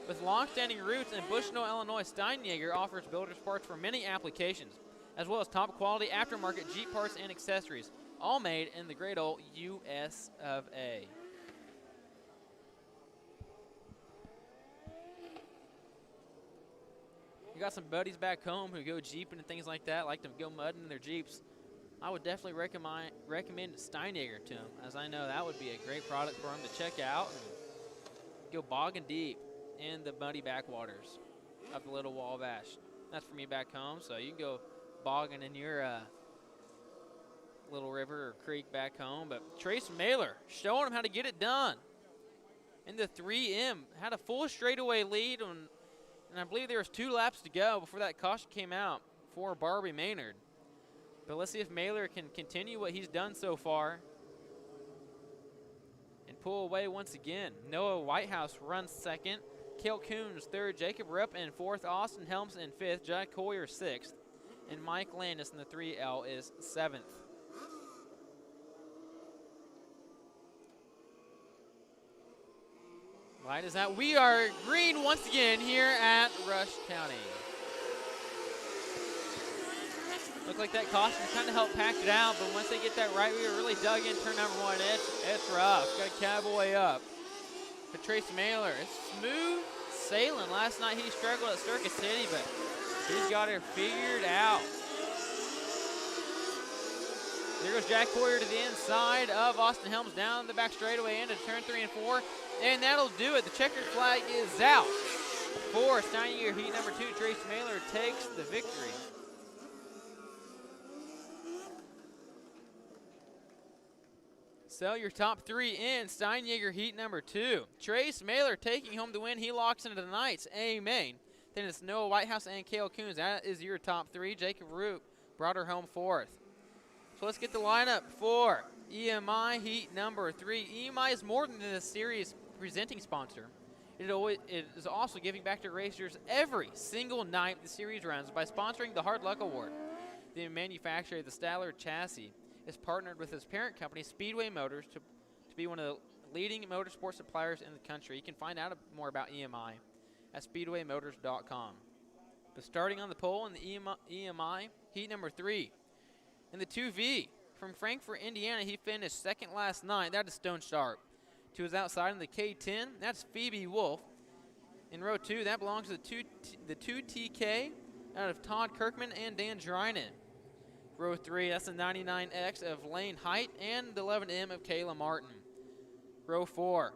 With long-standing roots in Bushnell, Illinois, Steinjager offers builder's parts for many applications, as well as top-quality aftermarket Jeep parts and accessories. all made in the great old US of A. You got some buddies back home who go jeeping and things like that, like to go mudding in their Jeeps. I would definitely recommend Steinjager to them, as I know that would be a great product for them to check out and go bogging deep in the muddy backwaters of the Little Wabash. That's for me back home, so you can go bogging in your little river or creek back home. But Trace Mailer showing him how to get it done. In the 3M, had a full straightaway lead, and I believe there was 2 laps to go before that caution came out for Barbie Maynard. But let's see if Mailer can continue what he's done so far and pull away once again. Noah Whitehouse runs second. Cale Coons third. Jacob Rupp in fourth. Austin Helms in fifth. Jack Collier sixth. And Mike Landis in the 3L is seventh. Light is out. We are green once again here at Rush County. Looked like that caution kind of helped pack it out, but once they get that right, we were really dug in turn number 1. It's rough. Got to cowboy up. But Trace Mailer, it's smooth sailing. Last night he struggled at Circus City, but he's got it figured out. There goes Jack Hoyer to the inside of Austin Helms down the back straightaway into turn 3 and 4. And that'll do it. The checkered flag is out for Steinjager heat number 2. Trace Mailer takes the victory. So your top 3 in Steinjager heat number 2. Trace Mailer taking home the win. He locks into tonight's A main. Then it's Noah Whitehouse and Cale Coons. That is your top 3. Jacob Root brought her home 4th. So let's get the lineup for EMI heat number 3. EMI is more than the series presenting sponsor. It is also giving back to racers every single night the series runs by sponsoring the Hard Luck Award. The manufacturer of the Statler chassis is partnered with his parent company, Speedway Motors, to be one of the leading motorsport suppliers in the country. You can find out more about EMI at speedwaymotors.com. But starting on the pole in the EMI heat number 3. In the 2V, from Frankfort, Indiana, he finished second last night. That is Stone Sharp. To his outside in the K10, that's Phoebe Wolf. In row 2, that belongs to the 2TK out of Todd Kirkman and Dan Drynan. Row 3, that's the 99X of Lane Height and the 11M of Kayla Martin. Row 4,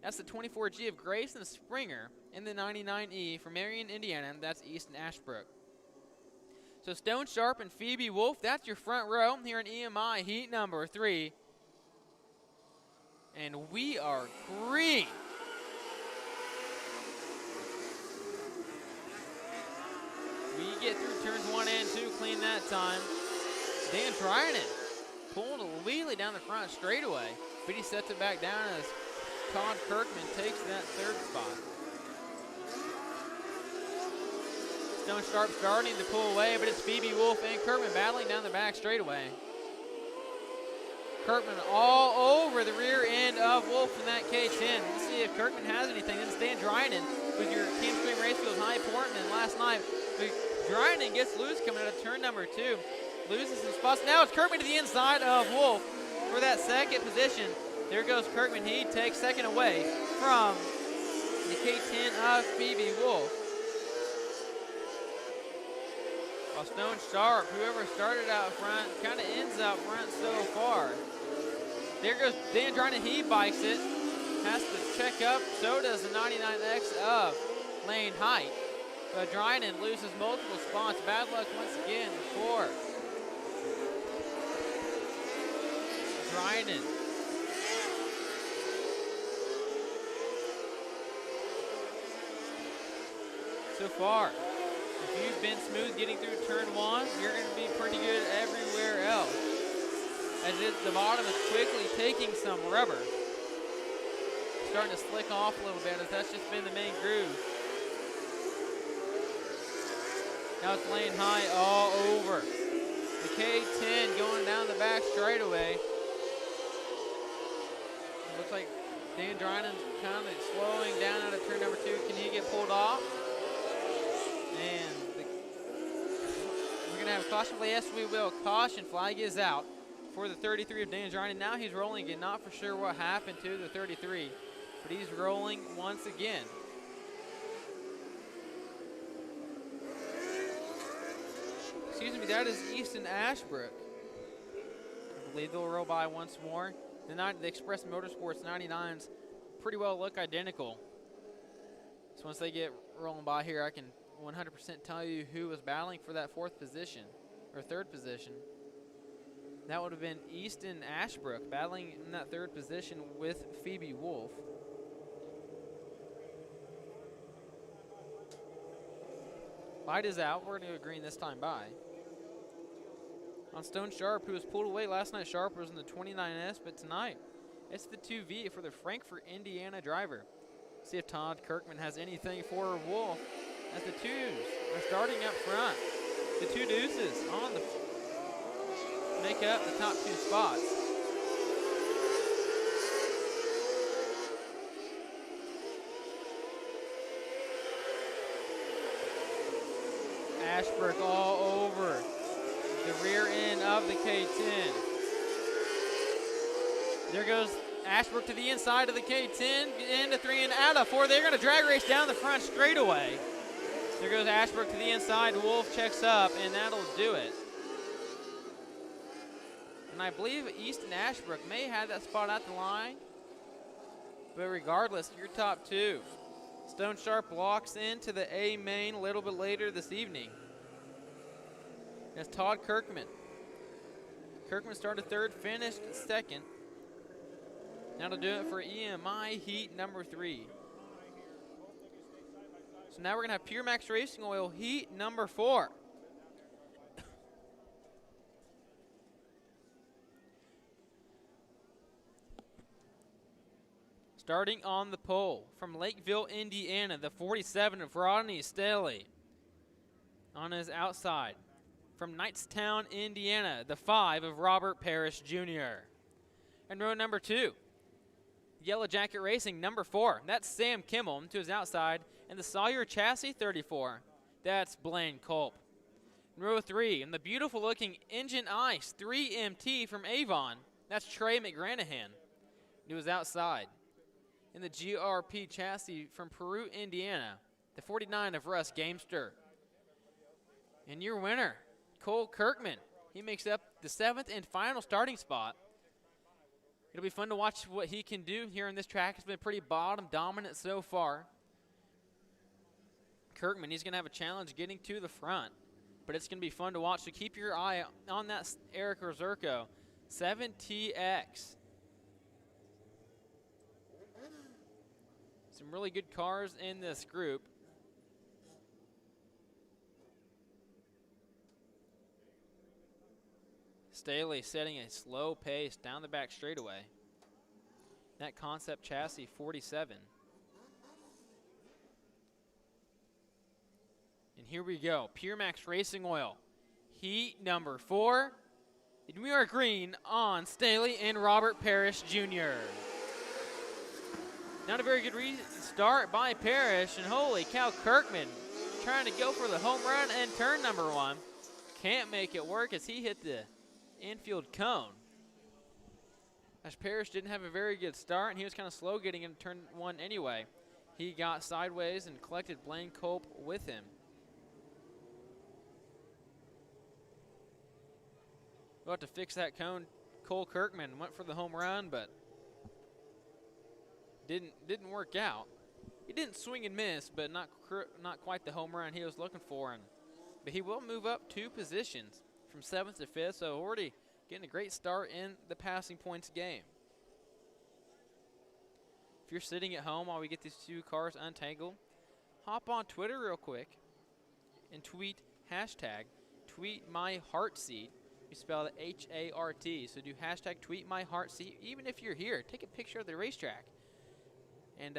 that's the 24G of Grayson Springer and the 99E from Marion, Indiana. That's Easton Ashbrook. So Stone Sharp and Phoebe Wolf, that's your front row here in EMI heat number 3. And we are green. We get through turns 1 and 2 clean that time. Dan Drynan pulling a wheelie down the front straightaway, but he sets it back down as Todd Kirkman takes that 3rd spot. Stone Sharp starting to pull away, but it's Phoebe Wolf and Kirkman battling down the back straightaway. Kirkman all over the rear end of Wolf in that K10. Let's see if Kirkman has anything. Then it's Dan Drynan with your Team Stream Racefield's High Portman last night. But Drynan gets loose coming out of turn number 2. Loses some spots. Now it's Kirkman to the inside of Wolf for that 2nd position. There goes Kirkman. He takes 2nd away from the K10 of Phoebe Wolf. While Stone Sharp, whoever started out front, kind of ends out front so far. There goes Dan Drynan. He bikes it. Has to check up. So does the 99X of Lane Height. But Drynan loses multiple spots. Bad luck once again for Drynan. So far, if you've been smooth getting through turn 1, you're going to be pretty good everywhere else. As the bottom is quickly taking some rubber. Starting to slick off a little bit as that's just been the main groove. Now it's Lane High all over. The K10 going down the back straightaway. It looks like Dan Drynan's kind of slowing down out of turn number 2. Can he get pulled off? And we're going to have a caution flag. Yes, we will. Caution flag is out for the 33 of Danger. And now he's rolling again. Not for sure what happened to the 33, but he's rolling once again. Excuse me, that is Easton Ashbrook. I believe they'll roll by once more. The Express Motorsports 99s pretty well look identical. So once they get rolling by here, I can 100% tell you who was battling for that fourth position, or third position. That would have been Easton Ashbrook battling in that third position with Phoebe Wolf. Light is out. We're going to go green this time by. On Stone Sharp, who was pulled away last night. Sharp was in the 29S, but tonight it's the 2V for the Frankfort, Indiana driver. See if Todd Kirkman has anything for Wolf as the twos are starting up front. The two deuces on the make up the top two spots. Ashbrook all over the rear end of the K10. There goes Ashbrook to the inside of the K10, into 3 and out of 4. They're going to drag race down the front straightaway. There goes Ashbrook to the inside. Wolf checks up, and that'll do it. And I believe Easton Ashbrook may have that spot at the line. But regardless, your top two. Stone Sharp locks into the A main a little bit later this evening. That's Todd Kirkman. Kirkman started third, finished second. That'll do it for EMI Heat number 3. So now we're going to have PureMax Racing Oil Heat number 4. Starting on the pole from Lakeville, Indiana, the 47 of Rodney Staley. On his outside. From Knightstown, Indiana, the 5 of Robert Parrish Jr. And row number 2, Yellow Jacket Racing, number 4. That's Sam Kimmel to his outside. And the Sawyer Chassis 34, that's Blaine Culp. In row 3, and the beautiful looking Engine Ice 3MT from Avon, that's Trey McGranahan to his outside. In the GRP Chassis from Peru, Indiana, the 49 of Russ Gamester. And your winner, Cole Kirkman. He makes up the 7th and final starting spot. It'll be fun to watch what he can do here in this track. It's been pretty bottom dominant so far. Kirkman, he's going to have a challenge getting to the front, but it's going to be fun to watch. So keep your eye on that Eric Ozerko 7TX. Some really good cars in this group. Staley setting a slow pace down the back straightaway. That Concept Chassis 47. And here we go, PureMax Racing Oil, Heat number 4. And we are green on Staley and Robert Parrish Jr. Not a very good start by Parrish, and holy cow, Kirkman trying to go for the home run and turn number 1. Can't make it work as he hit the infield cone. As Parrish didn't have a very good start, and he was kind of slow getting into turn 1 anyway. He got sideways and collected Blaine Culp with him. We'll have to fix that cone. Cole Kirkman went for the home run, but didn't work out. He didn't swing and miss, but not quite the home run he was looking for. But he will move up 2 positions from 7th to 5th, so already getting a great start in the passing points game. If you're sitting at home while we get these 2 cars untangled, hop on Twitter real quick and tweet #TweetMyHeartSeat. You spell it H-A-R-T, so do #TweetMyHeartSeat. Even if you're here, take a picture of the racetrack, and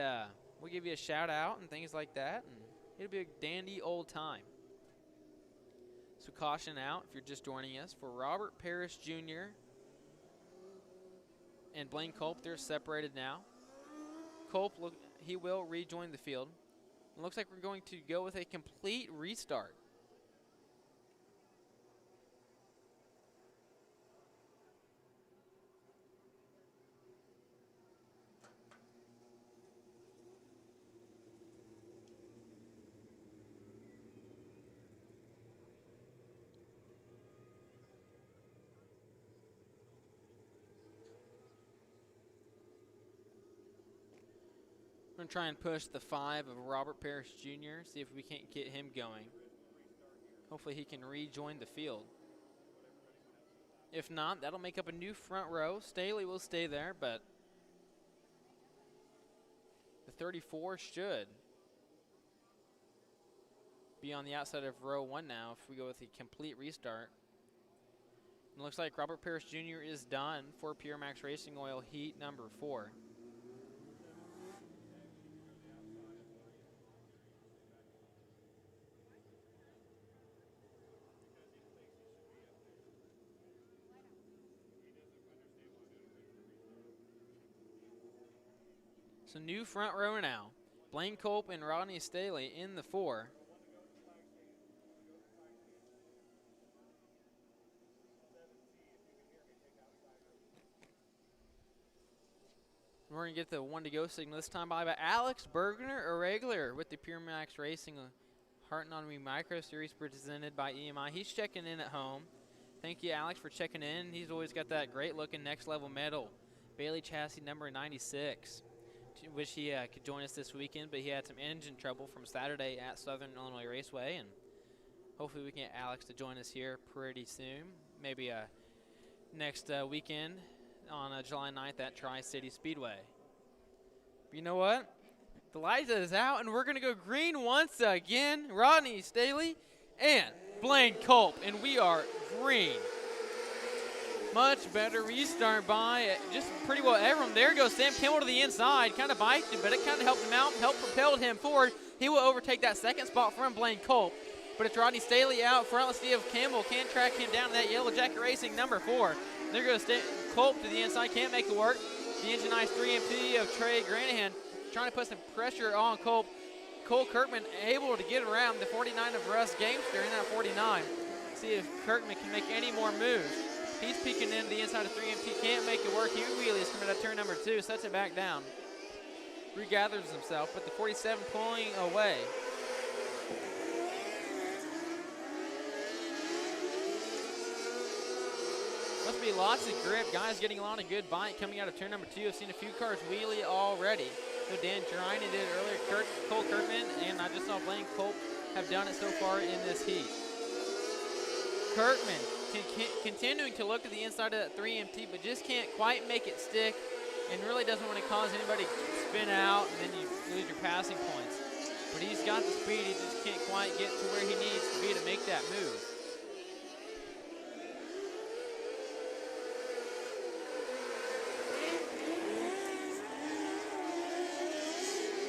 we'll give you a shout out and things like that, and it'll be a dandy old time. So caution out if you're just joining us for Robert Parrish Jr. and Blaine Culp. They're separated now. Culp, he will rejoin the field. It looks like we're going to go with a complete restart. We're going to try and push the 5 of Robert Parrish Jr., see if we can't get him going. Hopefully he can rejoin the field. If not, that'll make up a new front row. Staley will stay there, but the 34 should be on the outside of row 1 now if we go with a complete restart. It looks like Robert Parrish Jr. is done for PureMax Racing Oil heat number 4. So new front row now. Blaine Culp and Rodney Staley in the 4. We're going to get the 1 to go signal this time by Alex Bergner, a regular with the PureMax Racing HART Non-Wing Micro Series presented by EMI. He's checking in at home. Thank you, Alex, for checking in. He's always got that great-looking next-level medal. Bailey chassis number 96. Wish he could join us this weekend, but he had some engine trouble from Saturday at Southern Illinois Raceway, and hopefully we can get Alex to join us here pretty soon. Maybe next weekend on July 9th at Tri-City Speedway. But you know what? The light is out, and we're going to go green once again. Rodney Staley and Blaine Culp, and we are green. Much better restart by just pretty well everyone. There goes Sam Kimmel to the inside. Kind of biked him, but it kind of helped him out, propelled him forward. He will overtake that second spot from Blaine Culp. But it's Rodney Staley out front. Let's see if Kimmel can track him down to that Yellow Jacket Racing number 4. There goes Culp to the inside. Can't make it work. The Engineized 3MP of Trey Granahan trying to put some pressure on Culp. Cole Kirkman able to get around the 49 of Russ Gamester in that 49. See if Kirkman can make any more moves. He's peeking into the inside of 3MT, can't make it work. He wheelies coming out of turn number 2, sets it back down. Regathers himself, but the 47 pulling away. Must be lots of grip. Guys getting a lot of good bite coming out of turn number 2. I've seen a few cars wheelie already. So Dan Drine did it earlier. Cole Kirkman and I just saw Blaine Culp have done it so far in this heat. Kirkman continuing to look at the inside of that 3MT, but just can't quite make it stick, and really doesn't want to cause anybody to spin out, and then you lose your passing points. But he's got the speed, he just can't quite get to where he needs to be to make that move.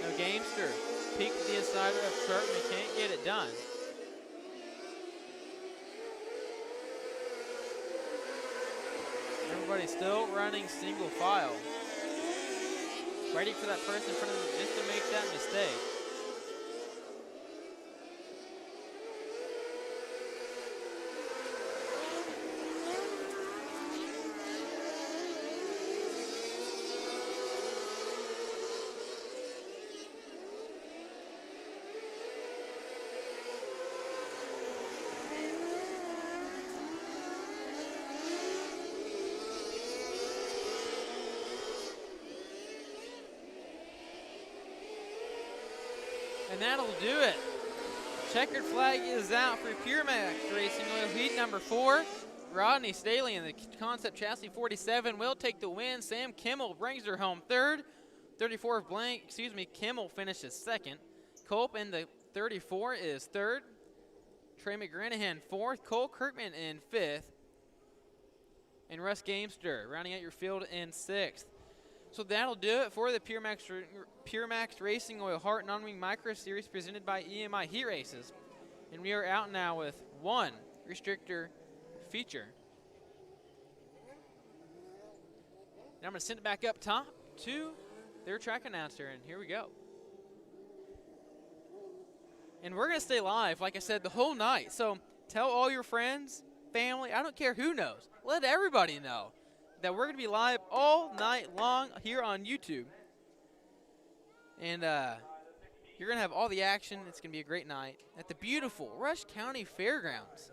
No Gamester, peek to the inside of Kirkman, can't get it done. Everybody's still running single file. Waiting for that person in front of them just to make that mistake. And that'll do it. Checkered flag is out for PureMax Racing Oil heat number 4. Rodney Staley in the Concept Chassis 47 will take the win. Sam Kimmel brings her home 3rd. 34 of Kimmel finishes 2nd. Culp in the 34 is 3rd. Trey McGranahan 4th. Cole Kirkman in 5th. And Russ Gamester rounding out your field in 6th. So that'll do it for the PureMax Racing Oil HART Non-Wing Micro Series presented by EMI Heat Races. And we are out now with 1 restrictor feature. Now I'm going to send it back up top to their track announcer, and here we go. And we're going to stay live, like I said, the whole night. So tell all your friends, family, I don't care who knows. Let everybody know that we're going to be live all night long here on YouTube. And you're going to have all the action. It's going to be a great night at the beautiful Rush County Fairgrounds.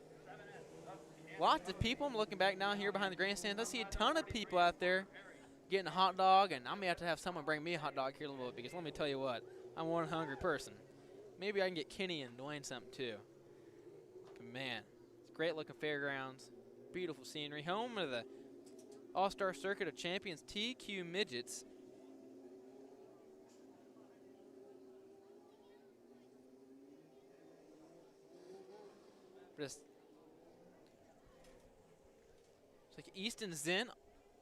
Lots of people. I'm looking back down here behind the grandstand. I see a ton of people out there getting a hot dog, and I may have to have someone bring me a hot dog here in a little bit, because let me tell you what, I'm one hungry person. Maybe I can get Kenny and Dwayne something too. But man, it's great looking fairgrounds, beautiful scenery, home of the All-Star Circuit of Champions TQ Midgets. It's like Easton Zen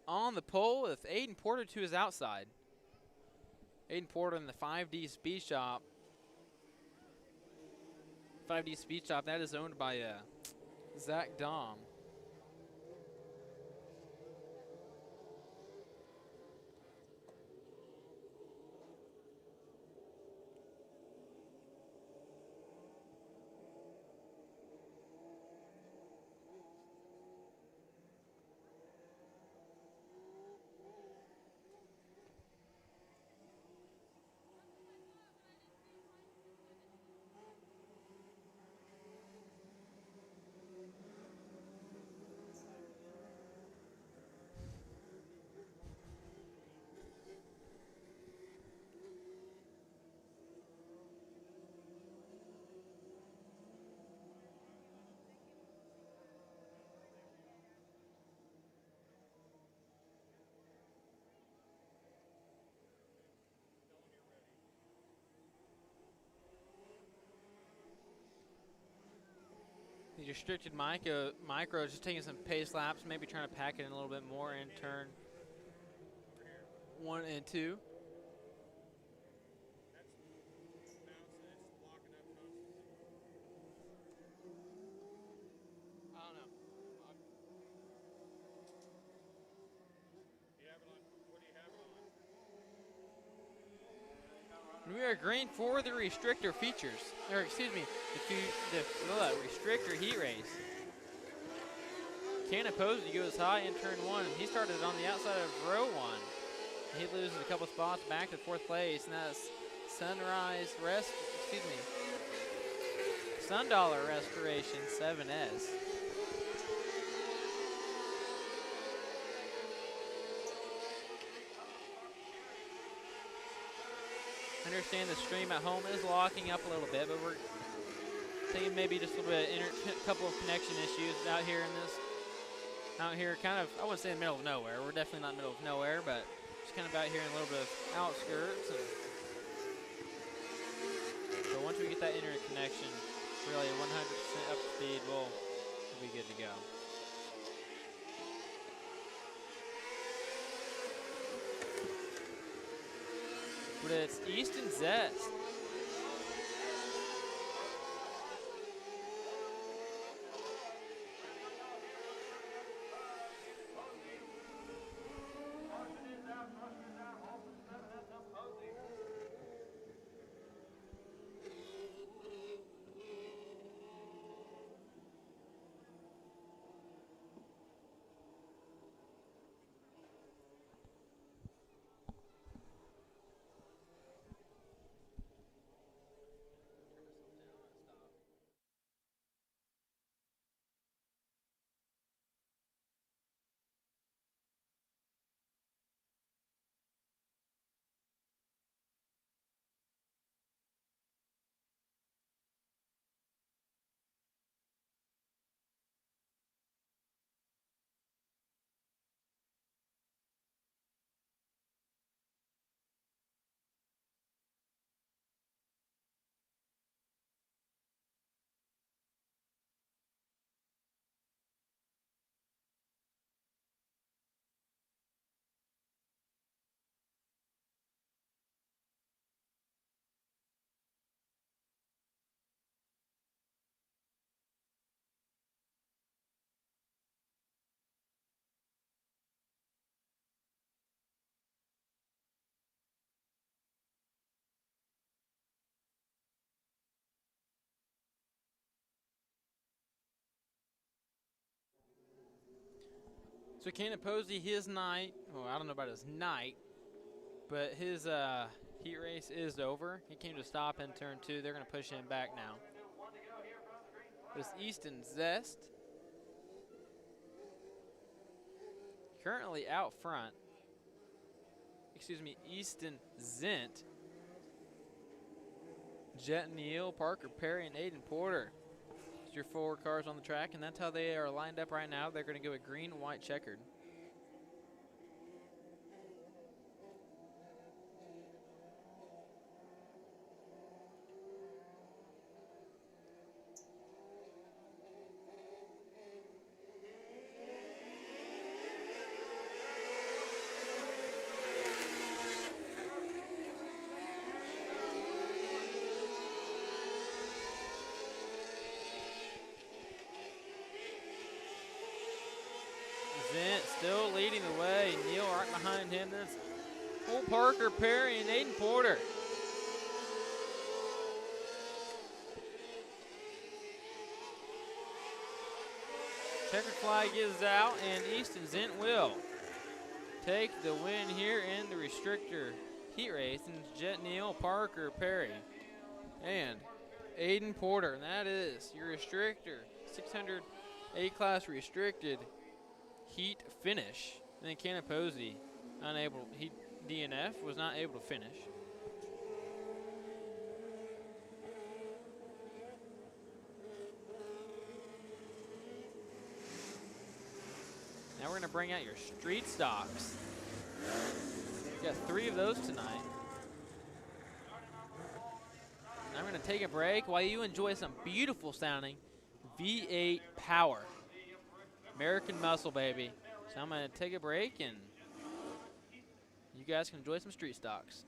on the pole with Aiden Porter to his outside. Aiden Porter in the 5D Speed Shop. 5D Speed Shop, that is owned by Zach Dom. The restricted micro is just taking some pace laps, maybe trying to pack it in a little bit more in turn 1 and 2. I don't know. We are green for the restrictor features, or excuse me, the restrictor heat race. Cannon Posey goes high in turn 1. He started on the outside of row 1. He loses a couple spots back to 4th place, and that's Sundollar Restoration 7S. I understand the stream at home is locking up a little bit, but we're thinking maybe just a little bit couple of connection issues out here kind of, I wouldn't say in the middle of nowhere. We're definitely not in the middle of nowhere, but just kind of out here in a little bit of outskirts. But once we get that internet connection, really 100% up to speed, we'll be good to go. But it's Easton Zest. So Cannon Posey, his night, well, I don't know about his night, but his heat race is over. He came to stop in turn 2. They're going to push him back now. This Easton Zest, currently out front. Easton Zent, Jet Neal, Parker Perry, and Aiden Porter. It's your 4 cars on the track, and that's how they are lined up right now. They're going to go with green, white, checkered. Zent still leading the way. Neal right behind him. That's Cole Parker, Perry, and Aiden Porter. Checkered flag is out, and Easton Zent will take the win here in the restrictor heat race. And Jet Neal, Parker Perry, and Aiden Porter. And that is your restrictor 600 A-class restricted heat finish. And then Canaposi unable. He DNF was not able to finish. Now we're going to bring out your street stocks. We got 3 of those tonight. Now we're going to take a break while you enjoy some beautiful sounding V8 power. American muscle, baby. So I'm going to take a break and you guys can enjoy some street stocks.